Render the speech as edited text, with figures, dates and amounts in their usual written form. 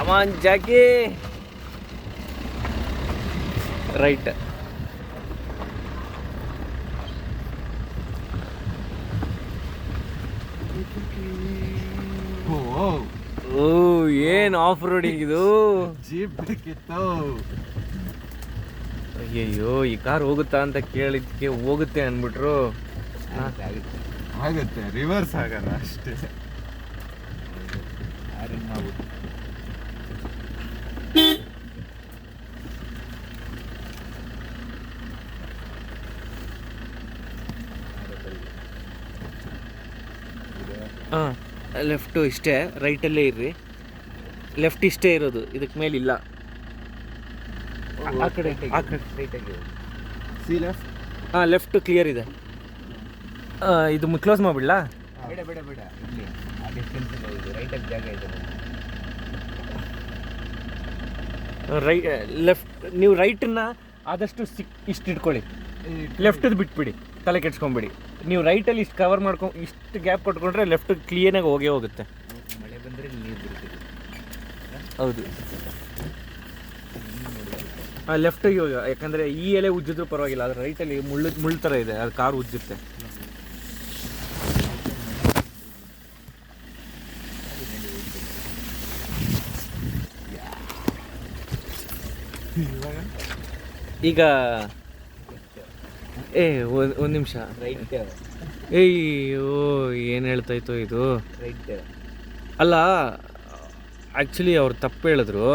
ಕಮಾನ್ Jackie. Right. ಓ ಏನು off roading ಇದು. Jeep ಬೇಕಿತ್ತು. ಅಯ್ಯಯ್ಯೋ, ಈ ಕಾರ್ ಹೋಗುತ್ತಾ ಅಂತ ಕೇಳಿದ್ಕೆ ಹೋಗುತ್ತೆ ಅಂದ್ಬಿಟ್ರು. ಆಗುತ್ತೆ, ರಿವರ್ಸ್ ಆಗಲ್ಲ ಅಷ್ಟೇ. ಹಾಂ, ಲೆಫ್ಟು ಇಷ್ಟೇ, ರೈಟಲ್ಲೇ ಇರ್ರಿ. ಲೆಫ್ಟ್ ಇಷ್ಟೇ ಇರೋದು, ಇದಕ್ಕೆ ಮೇಲೆ ಇಲ್ಲ. ಆ ಕಡೆ ಸಿ ಲೆಫ್ಟ್. ಹಾಂ, ಲೆಫ್ಟ್ ಕ್ಲಿಯರ್ ಇದೆ. ಇದು ಕ್ಲೋಸ್ ಮಾಡಿಬಿಡ್ಲಾ? ಬೇಡ ಬೇಡ ಬೇಡ, ಇಲ್ಲಿ ಆ ಡಿಸ್ಟೆನ್ಸ್ ಇದೆ, ರೈಟಾಗಿ ಜಾಗ ಇದೆ. ಲೆಫ್ಟ್, ನೀವು ರೈಟನ್ನ ಆದಷ್ಟು ಇಷ್ಟು ಇಟ್ಕೊಳ್ಳಿ, ಲೆಫ್ಟದ್ದು ಬಿಟ್ಬಿಡಿ, ತಲೆ ಕೆಡ್ಸ್ಕೊಂಬಿಡಿ. ನೀವು ರೈಟಲ್ಲಿ ಇಷ್ಟು ಕವರ್ ಮಾಡ್ಕೊಂಡು ಇಷ್ಟು ಗ್ಯಾಪ್ ಕೊಟ್ಕೊಂಡ್ರೆ ಲೆಫ್ಟ್ ಕ್ಲೀನಾಗಿ ಹೋಗುತ್ತೆ. ಮಳೆ ಬಂದರೆ ನೀರು ಬಿಡ್ತೀವಿ. ಹೌದು, ಲೆಫ್ಟ್ ಯಾಕಂದರೆ ಈ ಎಲೆ ಉಜ್ಜಿದ್ರು ಪರವಾಗಿಲ್ಲ, ಆದರೆ ರೈಟಲ್ಲಿ ಮುಳ್ಳು ಥರ ಇದೆ, ಅದು ಕಾರು ಉಜ್ಜುತ್ತೆ. ಈಗ ಒಂದು ನಿಮಿಷ. ರೈಟ್. ಏಯ್ಯೋ, ಏನು ಹೇಳ್ತಾಯಿತ್ತು ಇದು. ರೈಟ್ ಅಲ್ಲ, ಆ್ಯಕ್ಚುಲಿ ಅವ್ರು ತಪ್ಪು ಹೇಳಿದ್ರು.